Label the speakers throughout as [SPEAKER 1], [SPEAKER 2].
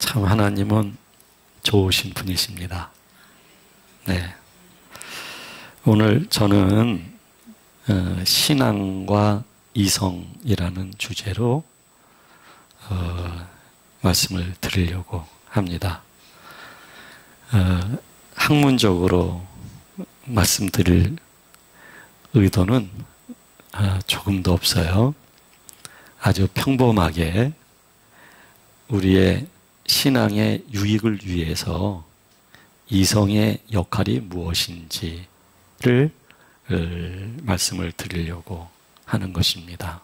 [SPEAKER 1] 참 하나님은 좋으신 분이십니다. 네. 오늘 저는 신앙과 이성이라는 주제로 말씀을 드리려고 합니다. 학문적으로 말씀드릴 의도는 조금도 없어요. 아주 평범하게 우리의 신앙의 유익을 위해서 이성의 역할이 무엇인지를 말씀을 드리려고 하는 것입니다.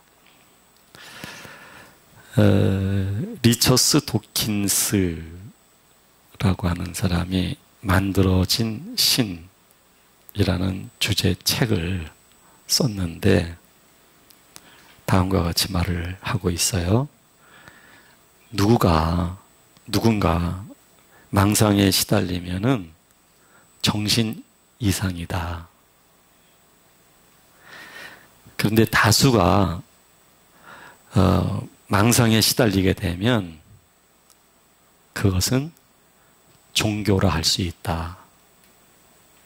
[SPEAKER 1] 리처스 도킨스라고 하는 사람이 만들어진 신이라는 주제 책을 썼는데 다음과 같이 말을 하고 있어요. 누군가 망상에 시달리면은 정신 이상이다. 그런데 다수가 망상에 시달리게 되면 그것은 종교라 할 수 있다.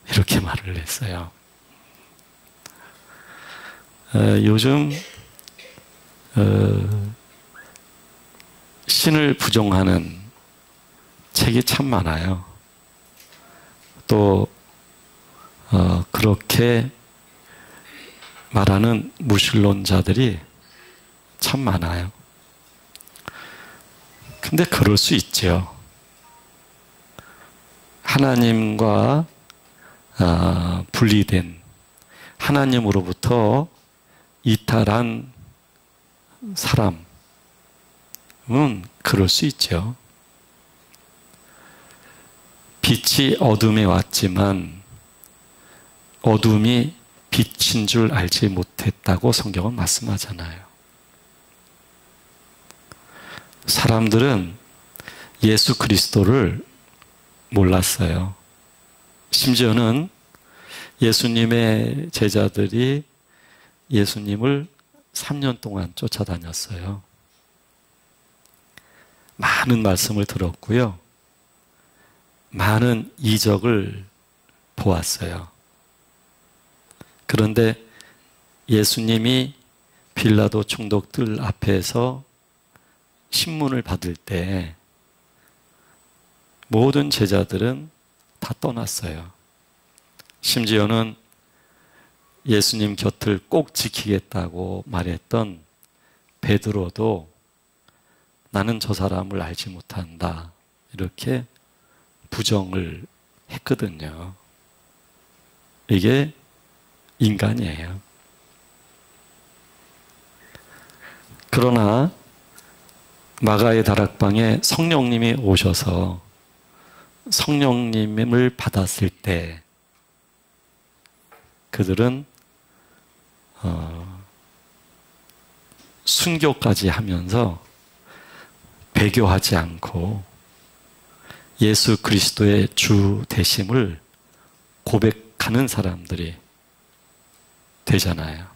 [SPEAKER 1] 이렇게 말을 했어요. 요즘 신을 부정하는 책이 참 많아요. 또 그렇게 말하는 무신론자들이 참 많아요. 근데 그럴 수 있죠. 하나님과 분리된, 하나님으로부터 이탈한 사람은 그럴 수 있죠. 빛이 어둠에 왔지만 어둠이 빛인 줄 알지 못했다고 성경은 말씀하잖아요. 사람들은 예수 그리스도를 몰랐어요. 심지어는 예수님의 제자들이 예수님을 3년 동안 쫓아다녔어요. 많은 말씀을 들었고요. 많은 이적을 보았어요. 그런데 예수님이 빌라도 총독들 앞에서 신문을 받을 때 모든 제자들은 다 떠났어요. 심지어는 예수님 곁을 꼭 지키겠다고 말했던 베드로도 나는 저 사람을 알지 못한다. 이렇게 부정을 했거든요. 이게 인간이에요. 그러나 마가의 다락방에 성령님이 오셔서 성령님을 받았을 때 그들은 순교까지 하면서 배교하지 않고 예수 그리스도의 주 되심을 고백하는 사람들이 되잖아요.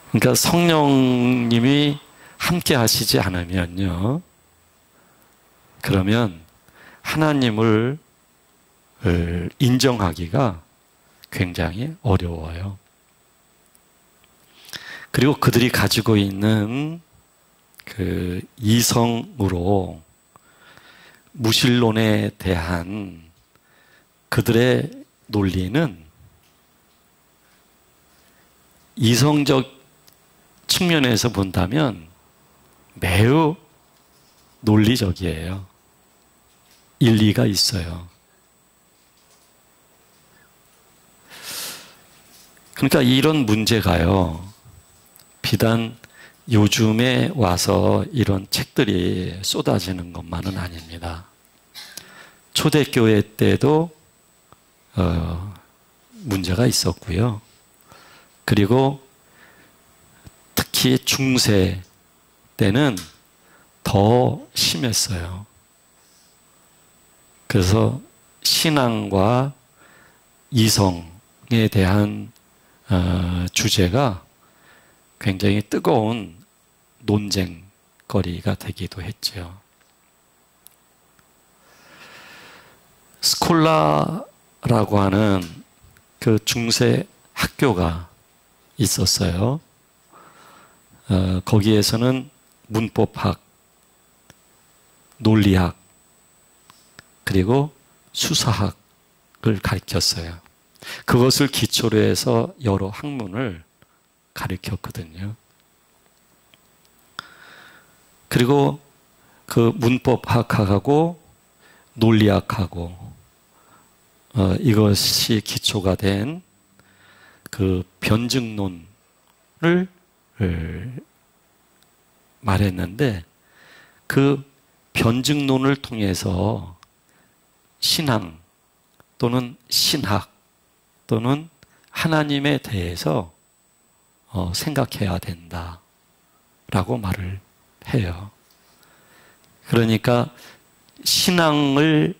[SPEAKER 1] 그러니까 성령님이 함께 하시지 않으면요, 그러면 하나님을 인정하기가 굉장히 어려워요. 그리고 그들이 가지고 있는 그 이성으로 무신론에 대한 그들의 논리는 이성적 측면에서 본다면 매우 논리적이에요. 일리가 있어요. 그러니까 이런 문제가요, 비단 요즘에 와서 이런 책들이 쏟아지는 것만은 아닙니다. 초대교회 때도 문제가 있었고요. 그리고 특히 중세 때는 더 심했어요. 그래서 신앙과 이성에 대한 주제가 굉장히 뜨거운 논쟁 논쟁거리가 되기도 했죠. 스콜라라고 하는 그 중세 학교가 있었어요. 거기에서는 문법학, 논리학, 그리고 수사학을 가르쳤어요. 그것을 기초로 해서 여러 학문을 가르쳤거든요. 그리고 그 문법학하고 논리학하고 이것이 기초가 된 그 변증론을 말했는데, 그 변증론을 통해서 신앙 또는 신학 또는 하나님에 대해서 생각해야 된다라고 말을 해요. 그러니까 신앙을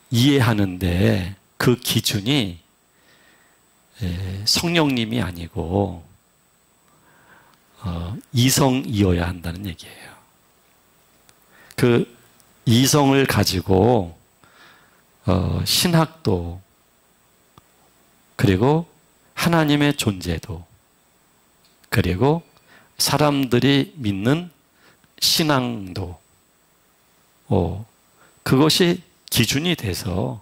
[SPEAKER 1] 이해하는데 그 기준이 성령님이 아니고 이성이어야 한다는 얘기예요. 그 이성을 가지고 신학도, 그리고 하나님의 존재도, 그리고 사람들이 믿는 신앙도 그것이 기준이 돼서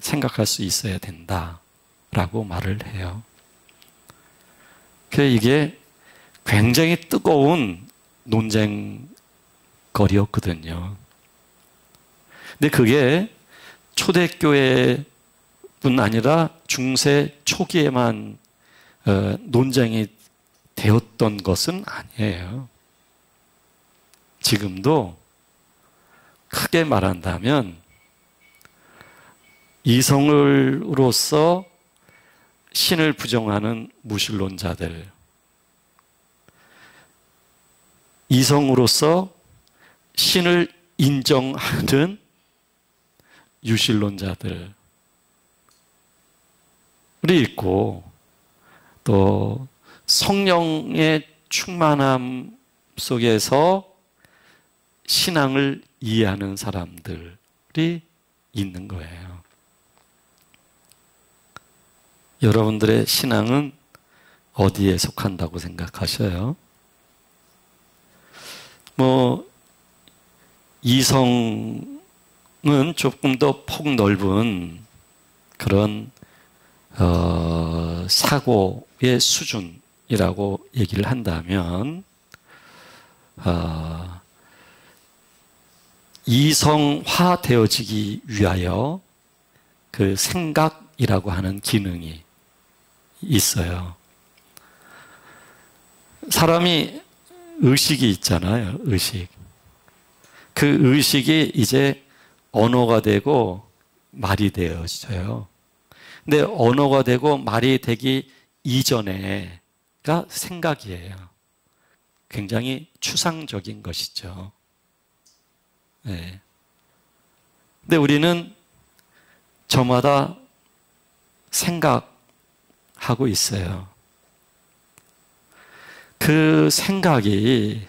[SPEAKER 1] 생각할 수 있어야 된다라고 말을 해요. 이게 굉장히 뜨거운 논쟁거리였거든요. 근데 그게 초대교회뿐 아니라 중세 초기에만 논쟁이 되었던 것은 아니에요. 지금도 크게 말한다면 이성으로서 신을 부정하는 무신론자들, 이성으로서 신을 인정하는 유신론자들이 있고, 또 성령의 충만함 속에서 신앙을 이해하는 사람들이 있는 거예요. 여러분들의 신앙은 어디에 속한다고 생각하셔요? 이성은 조금 더 폭넓은 그런 사고의 수준이라고 얘기를 한다면, 이성화되어지기 위하여 그 생각이라고 하는 기능이 있어요. 사람이 의식이 있잖아요. 의식. 그 의식이 이제 언어가 되고 말이 되어져요. 근데 언어가 되고 말이 되기 이전에가 생각이에요. 굉장히 추상적인 것이죠. 네. 근데 우리는 저마다 생각하고 있어요. 그 생각이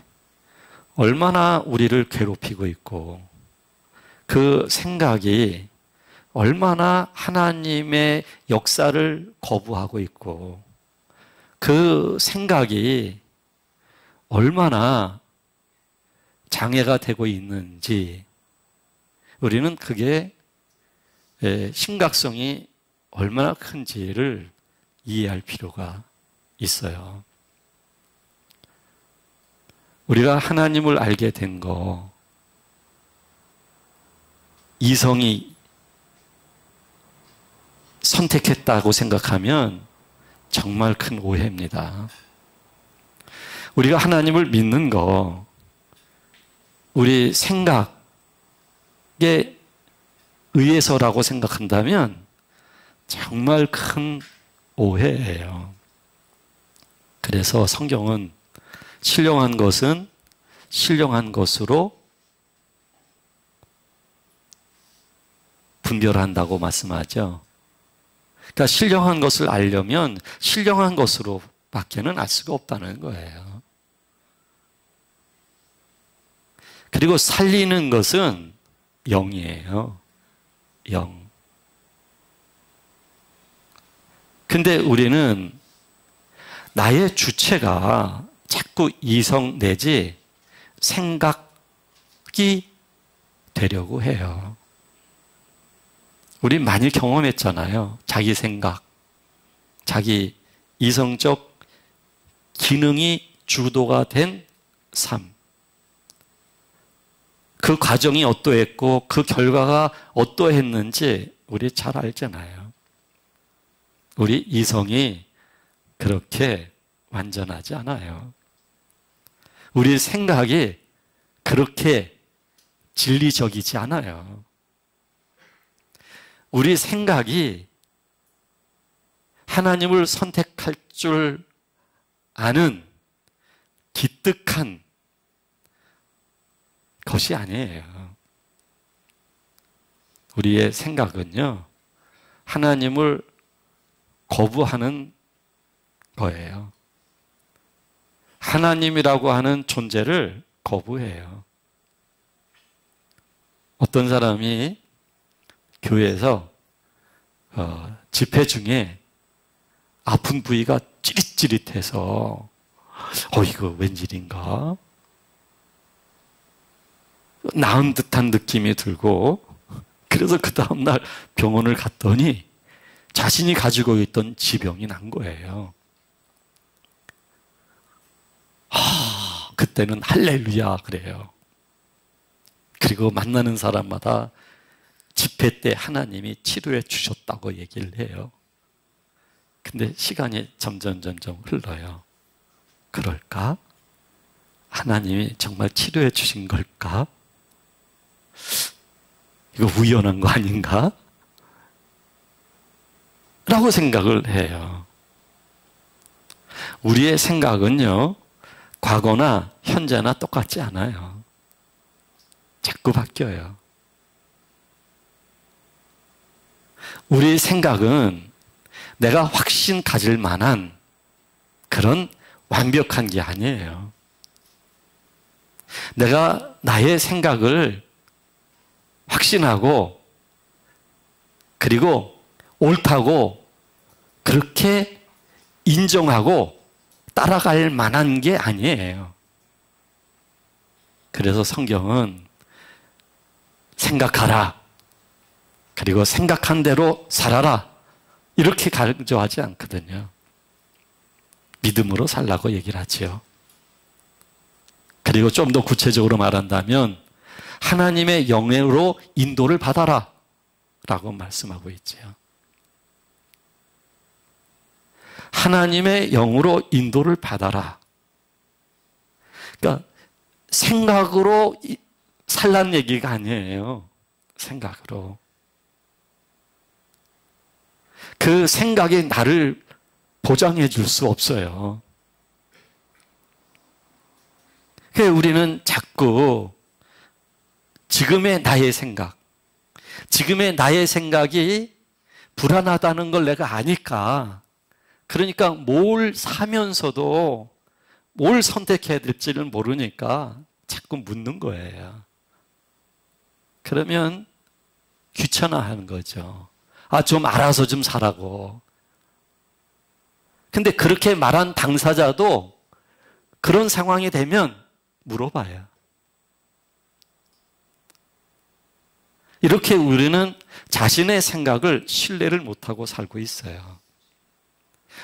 [SPEAKER 1] 얼마나 우리를 괴롭히고 있고, 그 생각이 얼마나 하나님의 역사를 거부하고 있고, 그 생각이 얼마나 장애가 되고 있는지, 우리는 그게 심각성이 얼마나 큰지를 이해할 필요가 있어요. 우리가 하나님을 알게 된 거, 이성이 선택했다고 생각하면 정말 큰 오해입니다. 우리가 하나님을 믿는 거, 우리 생각에 의해서라고 생각한다면 정말 큰 오해예요. 그래서 성경은 신령한 것은 신령한 것으로 분별한다고 말씀하죠. 그러니까 신령한 것을 알려면 신령한 것으로 밖에는 알 수가 없다는 거예요. 그리고 살리는 것은 영이에요. 영. 근데 우리는 나의 주체가 자꾸 이성 내지 생각이 되려고 해요. 우리 많이 경험했잖아요. 자기 생각, 자기 이성적 기능이 주도가 된 삶. 그 과정이 어떠했고 그 결과가 어떠했는지 우리 잘 알잖아요. 우리 이성이 그렇게 완전하지 않아요. 우리 생각이 그렇게 진리적이지 않아요. 우리 생각이 하나님을 선택할 줄 아는 기특한 것이 아니에요. 우리의 생각은요, 하나님을 거부하는 거예요. 하나님이라고 하는 존재를 거부해요. 어떤 사람이 교회에서 집회 중에 아픈 부위가 찌릿찌릿해서 이거 웬일인가? 나은 듯한 느낌이 들고 그래서 그 다음날 병원을 갔더니 자신이 가지고 있던 지병이 난 거예요. 그때는 할렐루야 그래요. 그리고 만나는 사람마다 집회 때 하나님이 치료해 주셨다고 얘기를 해요. 근데 시간이 점점 흘러요. 그럴까? 하나님이 정말 치료해 주신 걸까? 이거 우연한 거 아닌가? 라고 생각을 해요. 우리의 생각은요, 과거나 현재나 똑같지 않아요. 자꾸 바뀌어요. 우리의 생각은 내가 확신 가질 만한 그런 완벽한 게 아니에요. 내가 나의 생각을 확신하고 그리고 옳다고 그렇게 인정하고 따라갈 만한 게 아니에요. 그래서 성경은 생각하라. 그리고 생각한 대로 살아라. 이렇게 강조하지 않거든요. 믿음으로 살라고 얘기를 하지요. 그리고 좀 더 구체적으로 말한다면 하나님의 영으로 인도를 받아라 라고 말씀하고 있지요. 하나님의 영으로 인도를 받아라. 그러니까 생각으로 살란 얘기가 아니에요. 생각으로. 그 생각이 나를 보장해 줄 수 없어요. 그래서 우리는 자꾸 지금의 나의 생각, 지금의 나의 생각이 불안하다는 걸 내가 아니까, 그러니까 뭘 사면서도 뭘 선택해야 될지를 모르니까 자꾸 묻는 거예요. 그러면 귀찮아하는 거죠. 좀 알아서 좀 사라고. 근데 그렇게 말한 당사자도 그런 상황이 되면 물어봐요. 이렇게 우리는 자신의 생각을 신뢰를 못하고 살고 있어요.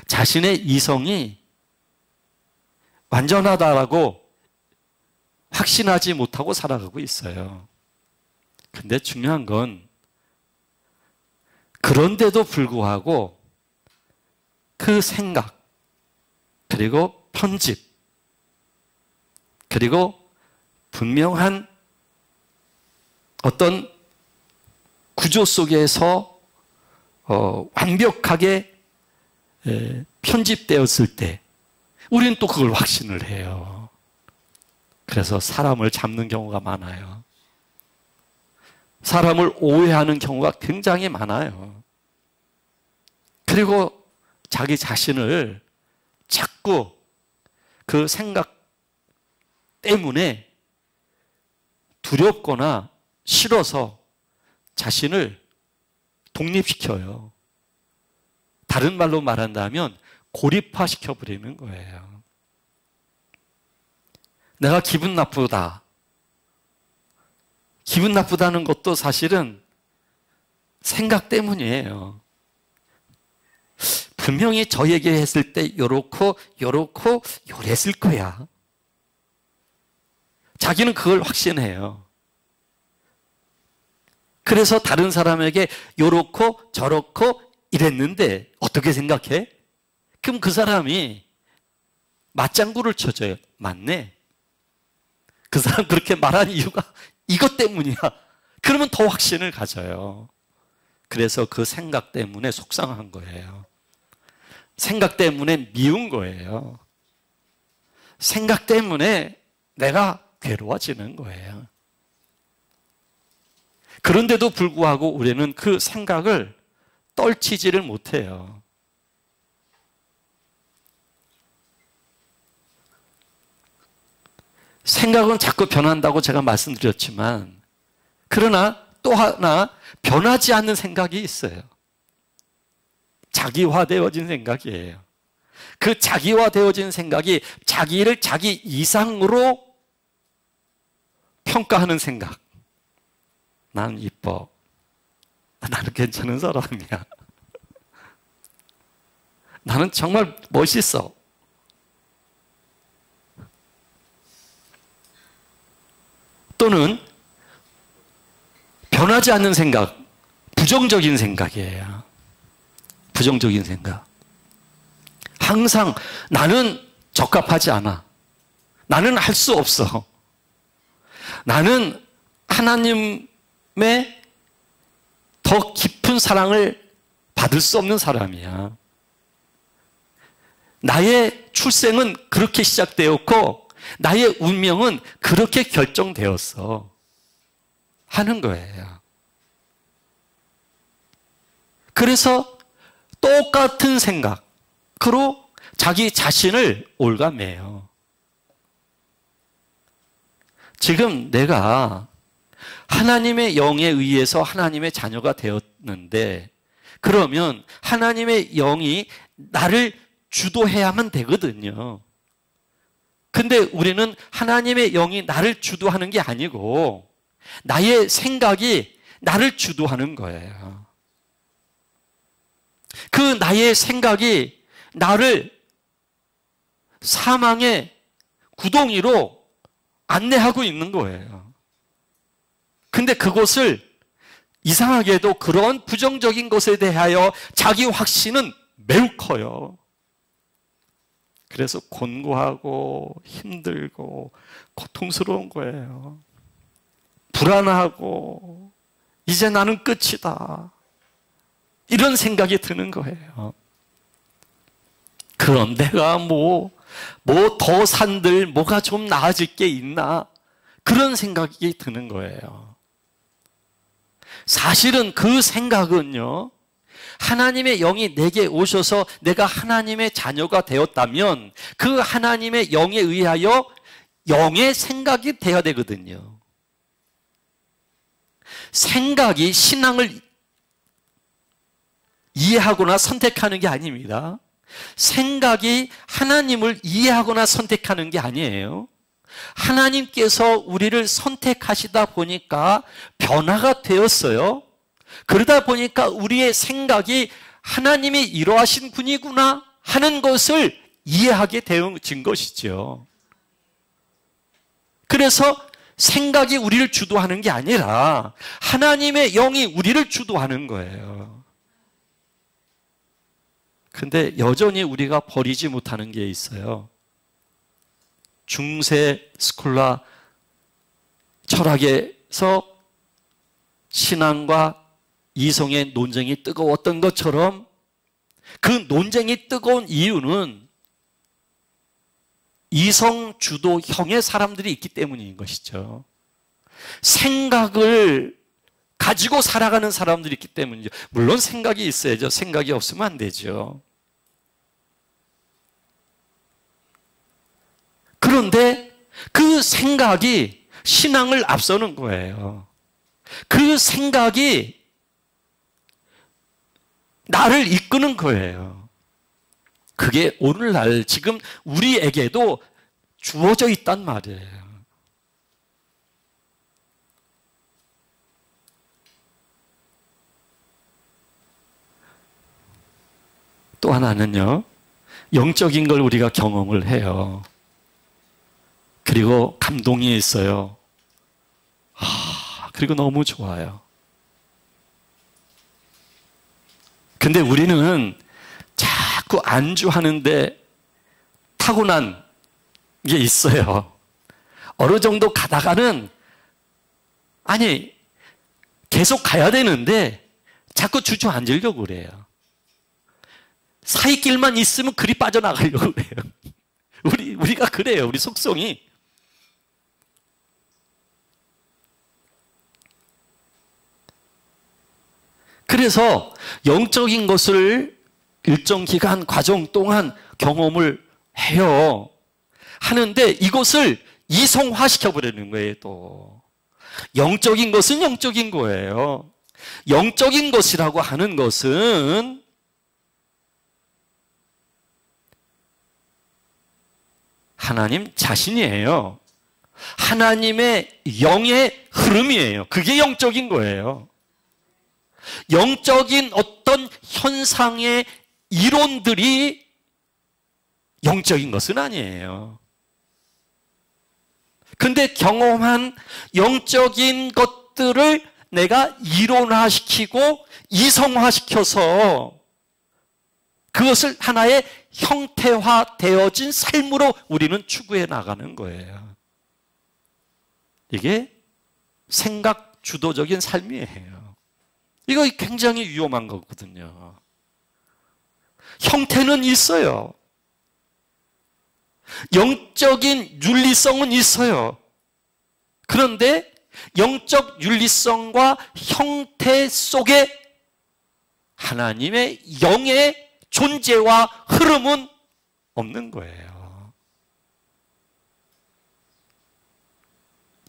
[SPEAKER 1] 자신의 이성이 완전하다라고 확신하지 못하고 살아가고 있어요. 근데 중요한 건 그런데도 불구하고 그 생각, 그리고 편집, 그리고 분명한 어떤 구조 속에서 완벽하게 편집되었을 때 우리는 또 그걸 확신을 해요. 그래서 사람을 잡는 경우가 많아요. 사람을 오해하는 경우가 굉장히 많아요. 그리고 자기 자신을 자꾸 그 생각 때문에 두렵거나 싫어서 자신을 독립시켜요. 다른 말로 말한다면 고립화시켜 버리는 거예요. 내가 기분 나쁘다. 기분 나쁘다는 것도 사실은 생각 때문이에요. 분명히 저에게 했을 때 요렇고 요랬을 거야. 자기는 그걸 확신해요. 그래서 다른 사람에게 요렇고 저렇고 이랬는데 어떻게 생각해? 그럼 그 사람이 맞장구를 쳐줘요. 맞네. 그 사람 그렇게 말한 이유가 이것 때문이야. 그러면 더 확신을 가져요. 그래서 그 생각 때문에 속상한 거예요. 생각 때문에 미운 거예요. 생각 때문에 내가 괴로워지는 거예요. 그런데도 불구하고 우리는 그 생각을 떨치지를 못해요. 생각은 자꾸 변한다고 제가 말씀드렸지만, 그러나 또 하나 변하지 않는 생각이 있어요. 자기화되어진 생각이에요. 그 자기화되어진 생각이 자기를 자기 이상으로 평가하는 생각. 나는 이뻐. 나는 괜찮은 사람이야. 나는 정말 멋있어. 또는 변하지 않는 생각, 부정적인 생각이에요. 부정적인 생각. 항상 나는 적합하지 않아. 나는 할 수 없어. 나는 하나님의 더 깊은 사랑을 받을 수 없는 사람이야. 나의 출생은 그렇게 시작되었고 나의 운명은 그렇게 결정되었어 하는 거예요. 그래서 똑같은 생각으로 자기 자신을 올가매요. 지금 내가 하나님의 영에 의해서 하나님의 자녀가 되었는데, 그러면 하나님의 영이 나를 주도해야만 되거든요. 근데 우리는 하나님의 영이 나를 주도하는 게 아니고 나의 생각이 나를 주도하는 거예요. 그 나의 생각이 나를 사망의 구덩이로 안내하고 있는 거예요. 근데 그것을 이상하게도 그런 부정적인 것에 대하여 자기 확신은 매우 커요. 그래서 곤고하고 힘들고 고통스러운 거예요. 불안하고 이제 나는 끝이다. 이런 생각이 드는 거예요. 그럼 내가 뭐 더 산들 뭐가 좀 나아질 게 있나? 그런 생각이 드는 거예요. 사실은 그 생각은요, 하나님의 영이 내게 오셔서 내가 하나님의 자녀가 되었다면 그 하나님의 영에 의하여 영의 생각이 되어야 되거든요. 생각이 신앙을 이해하거나 선택하는 게 아닙니다. 생각이 하나님을 이해하거나 선택하는 게 아니에요. 하나님께서 우리를 선택하시다 보니까 변화가 되었어요. 그러다 보니까 우리의 생각이 하나님이 이러하신 분이구나 하는 것을 이해하게 되어진 것이죠. 그래서 생각이 우리를 주도하는 게 아니라 하나님의 영이 우리를 주도하는 거예요. 근데 여전히 우리가 버리지 못하는 게 있어요. 중세 스콜라 철학에서 신앙과 이성의 논쟁이 뜨거웠던 것처럼 그 논쟁이 뜨거운 이유는 이성 주도형의 사람들이 있기 때문인 것이죠. 생각을 가지고 살아가는 사람들이 있기 때문이죠. 물론 생각이 있어야죠. 생각이 없으면 안 되죠. 그런데 그 생각이 신앙을 앞서는 거예요. 그 생각이 나를 이끄는 거예요. 그게 오늘날 지금 우리에게도 주어져 있단 말이에요. 또 하나는요, 영적인 걸 우리가 경험을 해요. 그리고 감동이 있어요. 그리고 너무 좋아요. 근데 우리는 자꾸 안주하는데 타고난 게 있어요. 어느 정도 가다가는, 아니, 계속 가야 되는데 자꾸 주저앉으려고 그래요. 사이길만 있으면 그리 빠져나가려고 그래요. 우리가 그래요. 우리 속성이. 그래서 영적인 것을 일정 기간 과정 동안 경험을 해요. 하는데 이것을 이성화시켜버리는 거예요, 또. 영적인 것은 영적인 거예요. 영적인 것이라고 하는 것은 하나님 자신이에요. 하나님의 영의 흐름이에요. 그게 영적인 거예요. 영적인 어떤 현상의 이론들이 영적인 것은 아니에요. 근데 경험한 영적인 것들을 내가 이론화시키고 이성화시켜서 그것을 하나의 형태화되어진 삶으로 우리는 추구해 나가는 거예요. 이게 생각 주도적인 삶이에요. 이거 굉장히 위험한 거거든요. 형태는 있어요. 영적인 윤리성은 있어요. 그런데 영적 윤리성과 형태 속에 하나님의 영의 존재와 흐름은 없는 거예요.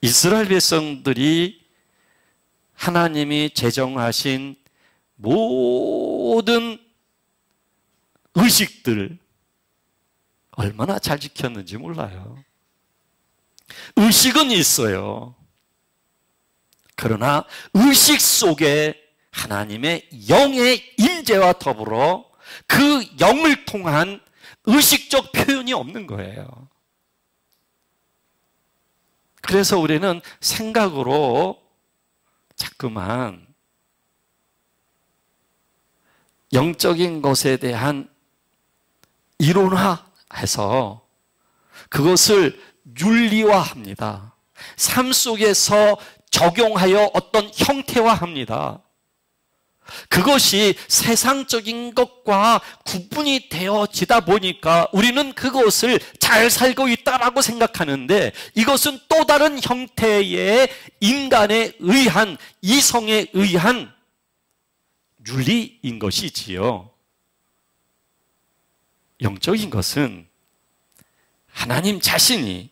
[SPEAKER 1] 이스라엘 백성들이 하나님이 제정하신 모든 의식들 얼마나 잘 지켰는지 몰라요. 의식은 있어요. 그러나 의식 속에 하나님의 영의 임재와 더불어 그 영을 통한 의식적 표현이 없는 거예요. 그래서 우리는 생각으로 자꾸만 영적인 것에 대한 이론화해서 그것을 윤리화합니다. 삶 속에서 적용하여 어떤 형태화합니다. 그것이 세상적인 것과 구분이 되어지다 보니까 우리는 그것을 잘 살고 있다라고 생각하는데 이것은 또 다른 형태의 인간에 의한, 이성에 의한 윤리인 것이지요. 영적인 것은 하나님 자신이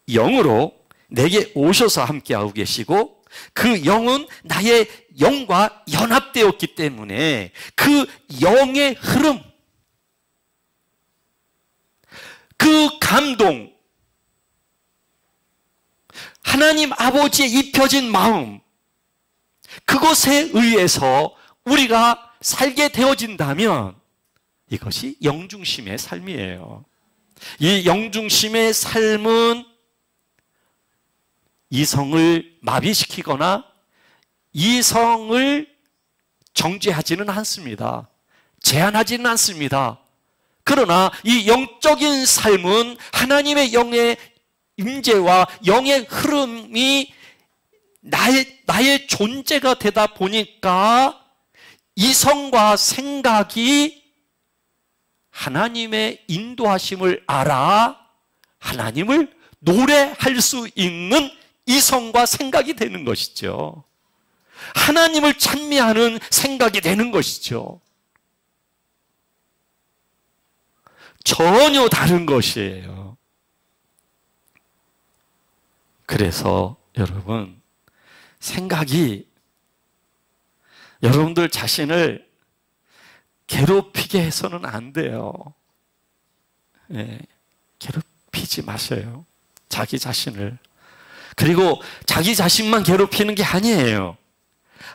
[SPEAKER 1] 영으로 내게 오셔서 함께하고 계시고 그 영은 나의 영과 연합되었기 때문에 그 영의 흐름, 그 감동, 하나님 아버지의 입혀진 마음, 그것에 의해서 우리가 살게 되어진다면 이것이 영중심의 삶이에요. 이 영중심의 삶은 이성을 마비시키거나 이성을 정죄하지는 않습니다. 제한하지는 않습니다. 그러나 이 영적인 삶은 하나님의 영의 임재와 영의 흐름이 나의 존재가 되다 보니까 이성과 생각이 하나님의 인도하심을 알아 하나님을 노래할 수 있는 이성과 생각이 되는 것이죠. 하나님을 찬미하는 생각이 되는 것이죠. 전혀 다른 것이에요. 그래서 여러분, 생각이 여러분들 자신을 괴롭히게 해서는 안 돼요. 네, 괴롭히지 마세요. 자기 자신을. 그리고 자기 자신만 괴롭히는 게 아니에요.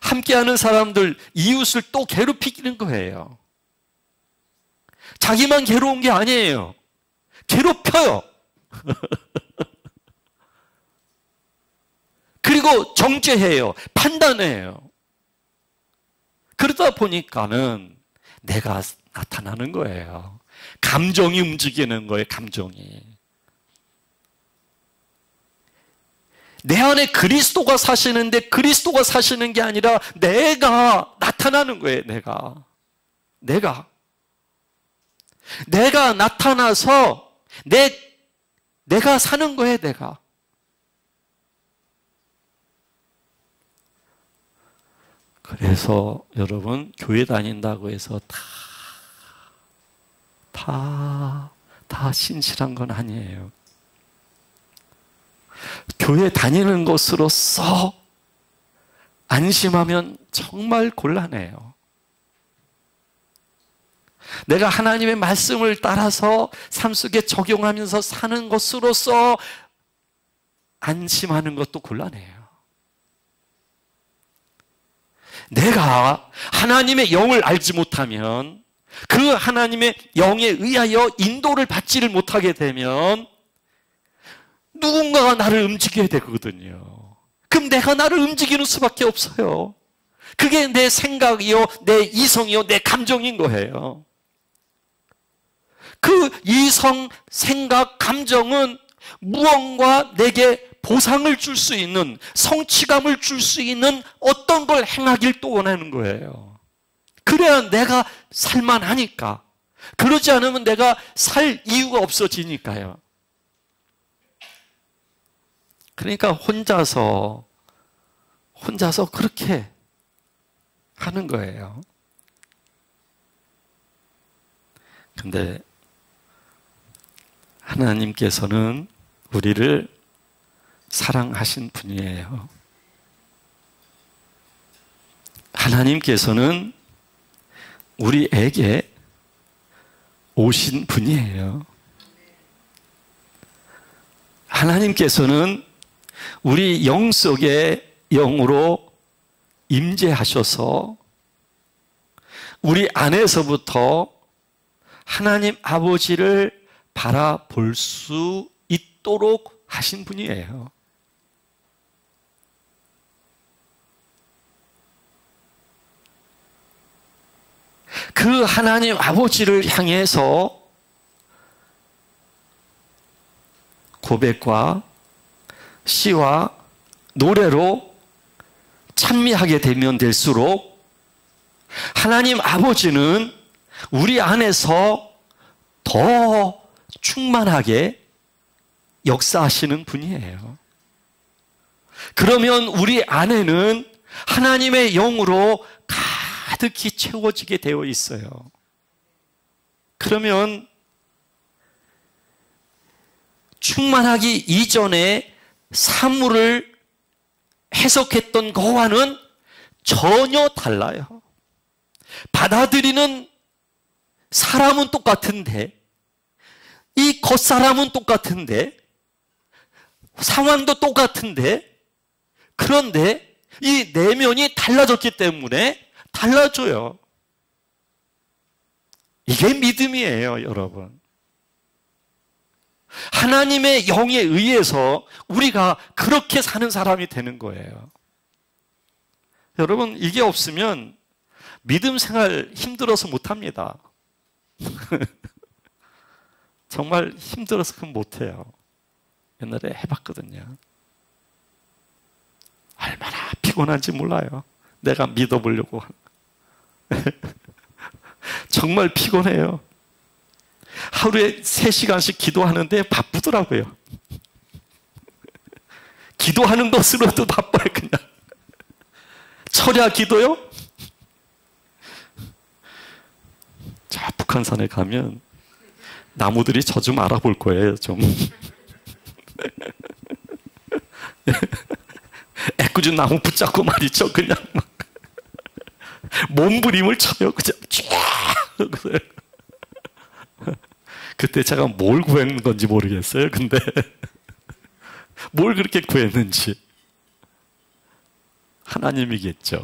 [SPEAKER 1] 함께하는 사람들, 이웃을 또 괴롭히는 거예요. 자기만 괴로운 게 아니에요. 괴롭혀요. 그리고 정죄해요. 판단해요. 그러다 보니까는 내가 나타나는 거예요. 감정이 움직이는 거예요. 감정이. 내 안에 그리스도가 사시는데 그리스도가 사시는 게 아니라 내가 나타나는 거예요. 내가 나타나서 내가 사는 거예요. 내가. 그래서 여러분, 교회 다닌다고 해서 다 신실한 건 아니에요. 교회 다니는 것으로서 안심하면 정말 곤란해요. 내가 하나님의 말씀을 따라서 삶 속에 적용하면서 사는 것으로서 안심하는 것도 곤란해요. 내가 하나님의 영을 알지 못하면, 그 하나님의 영에 의하여 인도를 받지를 못하게 되면 누군가가 나를 움직여야 되거든요. 그럼 내가 나를 움직이는 수밖에 없어요. 그게 내 생각이요, 내 이성이요, 내 감정인 거예요. 그 이성, 생각, 감정은 무언가 내게 보상을 줄 수 있는, 성취감을 줄 수 있는 어떤 걸 행하길 또 원하는 거예요. 그래야 내가 살만하니까. 그러지 않으면 내가 살 이유가 없어지니까요. 그러니까 혼자서 그렇게 하는 거예요. 근데 하나님께서는 우리를 사랑하신 분이에요. 하나님께서는 우리에게 오신 분이에요. 하나님께서는 우리 영 속에 영으로 임재하셔서 우리 안에서부터 하나님 아버지를 바라볼 수 있도록 하신 분이에요. 그 하나님 아버지를 향해서 고백과 시와 노래로 찬미하게 되면 될수록 하나님 아버지는 우리 안에서 더 충만하게 역사하시는 분이에요. 그러면 우리 안에는 하나님의 영으로 가득히 채워지게 되어 있어요. 그러면 충만하기 이전에 사물을 해석했던 거와는 전혀 달라요. 받아들이는 사람은 똑같은데, 이 겉사람은 똑같은데, 상황도 똑같은데, 그런데 이 내면이 달라졌기 때문에 달라져요. 이게 믿음이에요, 여러분. 하나님의 영에 의해서 우리가 그렇게 사는 사람이 되는 거예요. 여러분, 이게 없으면 믿음 생활 힘들어서 못합니다. 정말 힘들어서 그건 못해요. 옛날에 해봤거든요. 얼마나 피곤한지 몰라요. 내가 믿어보려고. 정말 피곤해요. 하루에 3시간씩 기도하는데 바쁘더라고요. 기도하는 것으로도 바빠요, 그냥. 철야 기도요? 저 북한산에 가면 나무들이 저 좀 알아볼 거예요, 좀. 애꿎은 나무 붙잡고 말이죠. 그냥 막 몸부림을 쳐요. 그냥 쫙. 그때 제가 뭘 구했는 건지 모르겠어요. 근데 뭘 그렇게 구했는지 하나님이겠죠.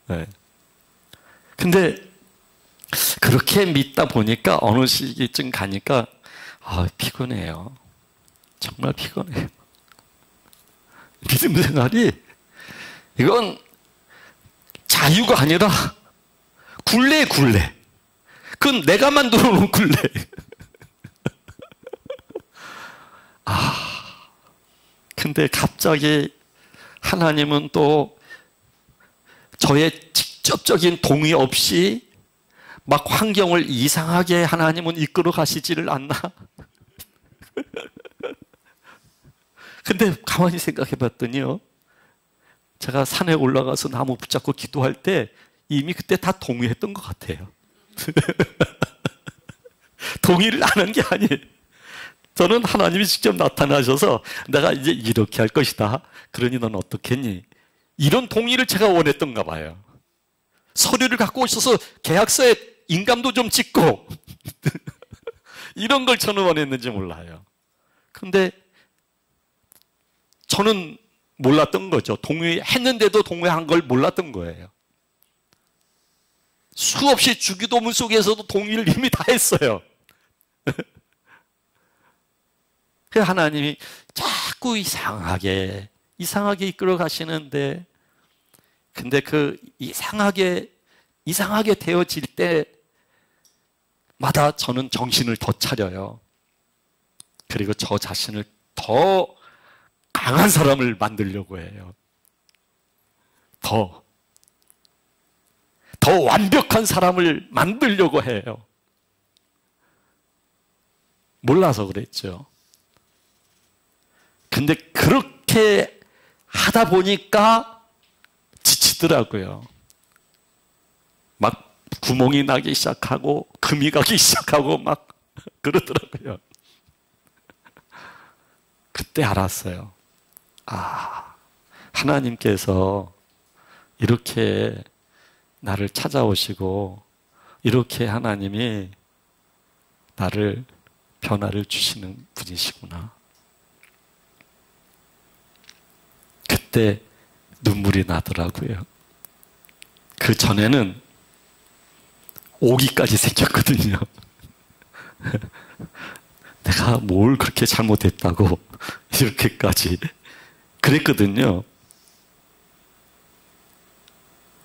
[SPEAKER 1] 네. 근데 그렇게 믿다 보니까 어느 시기쯤 가니까 피곤해요. 정말 피곤해요. 믿음 생활이 이건 자유가 아니라 굴레. 그건 내가 만들어 놓은 굴레. 근데 갑자기 하나님은 또 저의 직접적인 동의 없이 막 환경을 이상하게 하나님은 이끌어 가시지를 않나? 근데 가만히 생각해 봤더니요, 제가 산에 올라가서 나무 붙잡고 기도할 때 이미 그때 다 동의했던 것 같아요. 동의를 안 한 게 아니에요. 저는 하나님이 직접 나타나셔서 내가 이제 이렇게 할 것이다. 그러니 넌 어떻겠니? 이런 동의를 제가 원했던가 봐요. 서류를 갖고 오셔서 계약서에 인감도 좀 찍고 이런 걸 저는 원했는지 몰라요. 근데 저는 몰랐던 거죠. 동의했는데도 동의한 걸 몰랐던 거예요. 수없이 주기도문 속에서도 동의를 이미 다 했어요. 그래서 하나님이 자꾸 이상하게 이끌어 가시는데, 근데 그 이상하게 되어질 때마다 저는 정신을 더 차려요. 그리고 저 자신을 더 강한 사람을 만들려고 해요. 더 완벽한 사람을 만들려고 해요. 몰라서 그랬죠. 근데 그렇게 하다 보니까 지치더라고요. 막 구멍이 나기 시작하고 금이 가기 시작하고 막 그러더라고요. 그때 알았어요. 하나님께서 이렇게 나를 찾아오시고 이렇게 하나님이 나를 변화를 주시는 분이시구나. 그때 눈물이 나더라고요. 그 전에는 오기까지 생겼거든요. 내가 뭘 그렇게 잘못했다고 이렇게까지 그랬거든요.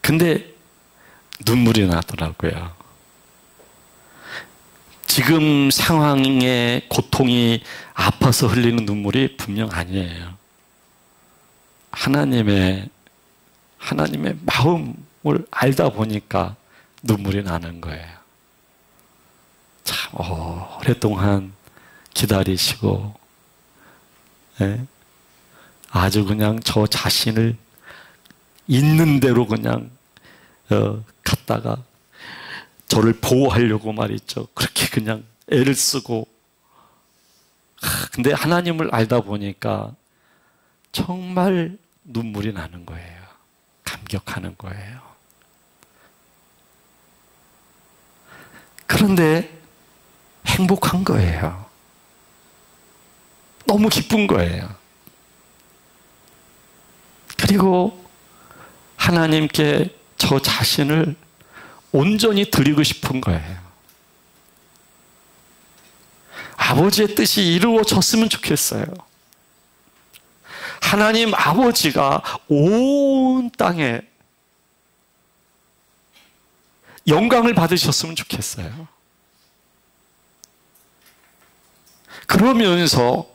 [SPEAKER 1] 근데 눈물이 나더라고요. 지금 상황의 고통이 아파서 흘리는 눈물이 분명 아니에요. 하나님의 마음을 알다 보니까 눈물이 나는 거예요. 참 오랫동안 기다리시고, 아주 그냥 저 자신을 있는 대로 그냥 갔다가 저를 보호하려고 말이죠. 그렇게 그냥 애를 쓰고. 근데 하나님을 알다 보니까 정말 눈물이 나는 거예요. 감격하는 거예요. 그런데 행복한 거예요. 너무 기쁜 거예요. 그리고 하나님께 저 자신을 온전히 드리고 싶은 거예요. 아버지의 뜻이 이루어졌으면 좋겠어요. 하나님 아버지가 온 땅에 영광을 받으셨으면 좋겠어요. 그러면서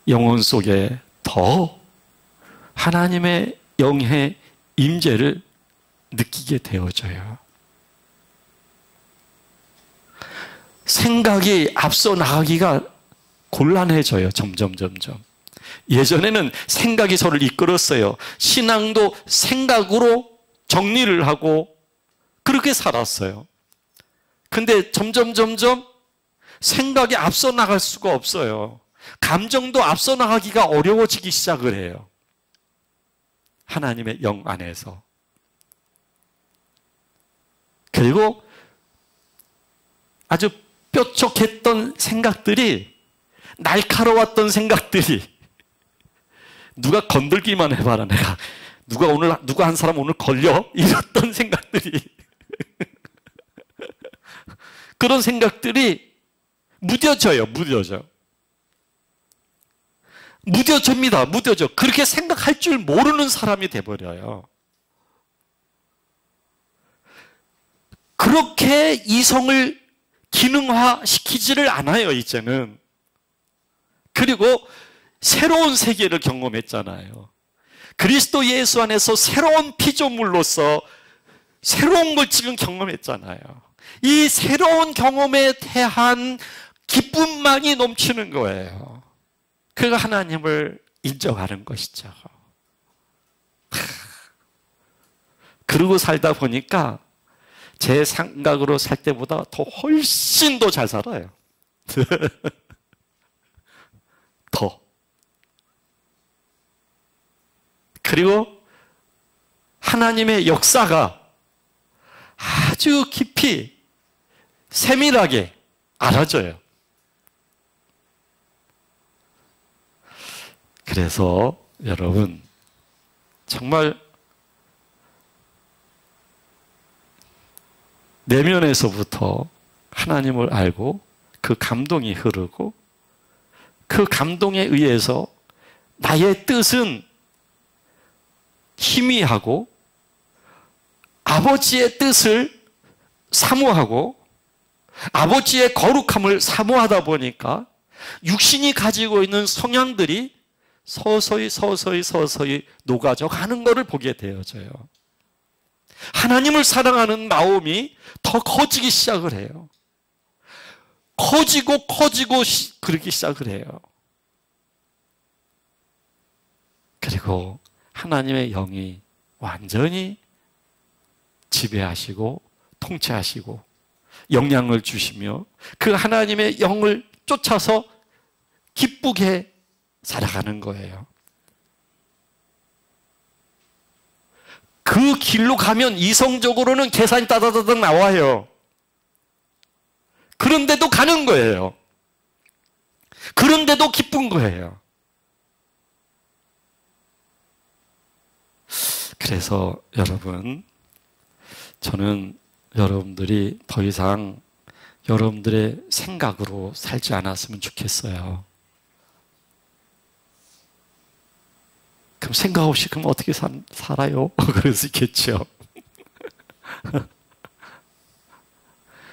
[SPEAKER 1] 영혼 속에 더 하나님의 영의 임재를 느끼게 되어져요. 생각이 앞서 나가기가 곤란해져요. 점점. 예전에는 생각이 저를 이끌었어요. 신앙도 생각으로 정리를 하고 그렇게 살았어요. 근데 점점 생각이 앞서 나갈 수가 없어요. 감정도 앞서 나가기가 어려워지기 시작을 해요. 하나님의 영 안에서. 그리고 아주 뾰족했던 생각들이, 날카로웠던 생각들이, 누가 건들기만 해봐라, 내가 누가 한 사람 오늘 걸려? 이랬던 생각들이 그런 생각들이 무뎌져요. 무뎌집니다. 무뎌져. 그렇게 생각할 줄 모르는 사람이 돼버려요. 그렇게 이성을 기능화시키지를 않아요, 이제는. 그리고 새로운 세계를 경험했잖아요. 그리스도 예수 안에서 새로운 피조물로서 새로운 걸 지금 경험했잖아요. 이 새로운 경험에 대한 기쁨만이 넘치는 거예요. 그가 하나님을 인정하는 것이죠. 그러고 살다 보니까 제 생각으로 살 때보다 더 훨씬 더 잘 살아요. 더. 그리고 하나님의 역사가 아주 깊이 세밀하게 알아져요. 그래서 여러분, 정말 내면에서부터 하나님을 알고 그 감동이 흐르고 그 감동에 의해서 나의 뜻은 희미하고 아버지의 뜻을 사모하고 아버지의 거룩함을 사모하다 보니까 육신이 가지고 있는 성향들이 서서히 녹아져 가는 것을 보게 되어져요. 하나님을 사랑하는 마음이 더 커지기 시작을 해요. 커지고 그러기 시작을 해요. 그리고 하나님의 영이 완전히 지배하시고 통치하시고 영향을 주시며 그 하나님의 영을 쫓아서 기쁘게 살아가는 거예요. 그 길로 가면 이성적으로는 계산이 따다다닥 나와요. 그런데도 가는 거예요. 그런데도 기쁜 거예요. 그래서 여러분, 저는 여러분들이 더 이상 여러분들의 생각으로 살지 않았으면 좋겠어요. 그럼 생각 없이 그럼 어떻게 살아요? 그럴 수 있겠죠.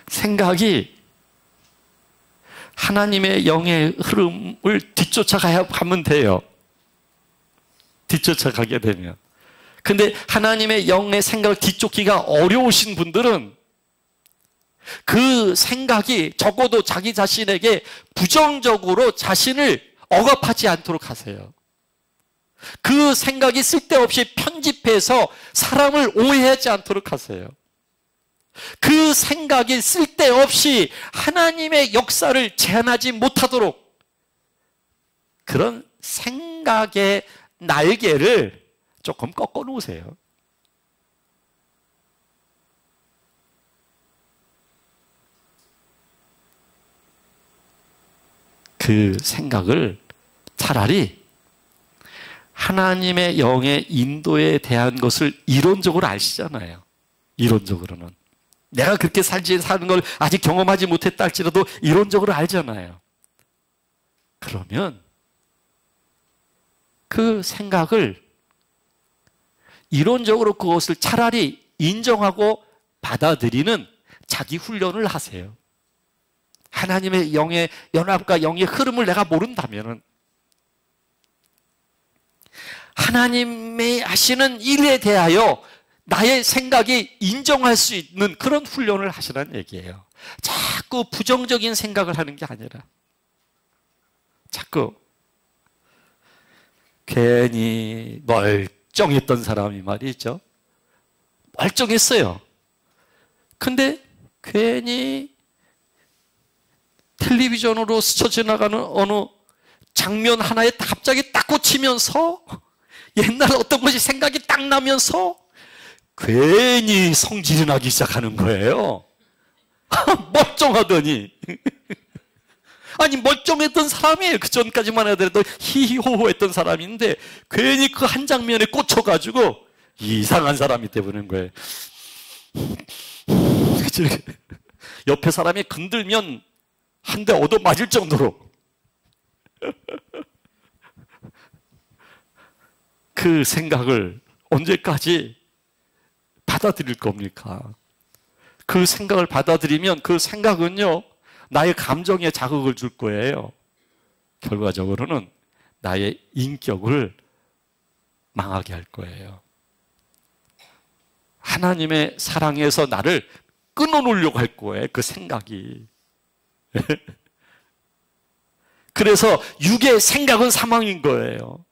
[SPEAKER 1] 생각이 하나님의 영의 흐름을 뒤쫓아가야 하면 돼요. 뒤쫓아가게 되면. 근데 하나님의 영의 생각을 뒤쫓기가 어려우신 분들은 그 생각이 적어도 자기 자신에게 부정적으로 자신을 억압하지 않도록 하세요. 그 생각이 쓸데없이 편집해서 사람을 오해하지 않도록 하세요. 그 생각이 쓸데없이 하나님의 역사를 제한하지 못하도록 그런 생각의 날개를 조금 꺾어 놓으세요. 그 생각을 차라리 하나님의 영의 인도에 대한 것을 이론적으로 아시잖아요. 이론적으로는. 내가 그렇게 사는 걸 아직 경험하지 못했다 할지라도 이론적으로 알잖아요. 그러면 그 생각을 이론적으로 그것을 차라리 인정하고 받아들이는 자기 훈련을 하세요. 하나님의 영의 연합과 영의 흐름을 내가 모른다면은 하나님이 하시는 일에 대하여 나의 생각이 인정할 수 있는 그런 훈련을 하시라는 얘기예요. 자꾸 부정적인 생각을 하는 게 아니라 자꾸 괜히 멀쩡했던 사람이 말이죠. 멀쩡했어요. 근데 괜히 텔레비전으로 스쳐 지나가는 어느 장면 하나에 갑자기 딱 꽂히면서 옛날 어떤 것이 생각이 딱 나면서 괜히 성질이 나기 시작하는 거예요. 멀쩡하더니. 아니 멀쩡했던 사람이에요. 그 전까지만 하더라도 히히호호 했던 사람인데 괜히 그 한 장면에 꽂혀가지고 이상한 사람이 돼버리는 거예요. 옆에 사람이 건들면 한 대 얻어맞을 정도로 그 생각을 언제까지 받아들일 겁니까? 그 생각을 받아들이면 그 생각은요, 나의 감정에 자극을 줄 거예요. 결과적으로는 나의 인격을 망하게 할 거예요. 하나님의 사랑에서 나를 끊어놓으려고 할 거예요, 그 생각이. 그래서 육의 생각은 사망인 거예요.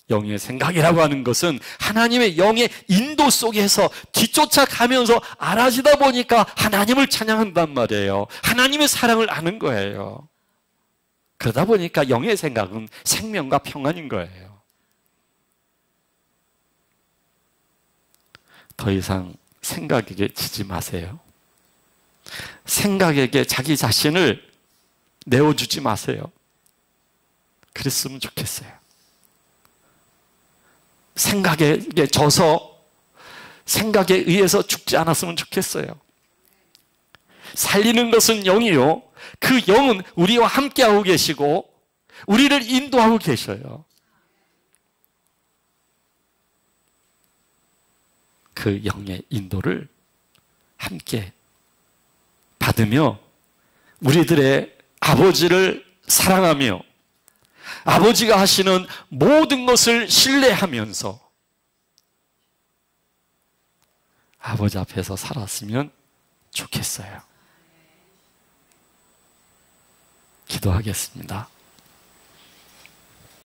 [SPEAKER 1] 영의 생각이라고 하는 것은 하나님의 영의 인도 속에서 뒤쫓아가면서 알아지다 보니까 하나님을 찬양한단 말이에요. 하나님의 사랑을 아는 거예요. 그러다 보니까 영의 생각은 생명과 평안인 거예요. 더 이상 생각에게 지지 마세요. 생각에게 자기 자신을 내어주지 마세요. 그랬으면 좋겠어요. 생각에 져서 생각에 의해서 죽지 않았으면 좋겠어요. 살리는 것은 영이요, 그 영은 우리와 함께하고 계시고 우리를 인도하고 계셔요. 그 영의 인도를 함께 받으며 우리들의 아버지를 사랑하며 아버지가 하시는 모든 것을 신뢰하면서 아버지 앞에서 살았으면 좋겠어요. 기도하겠습니다.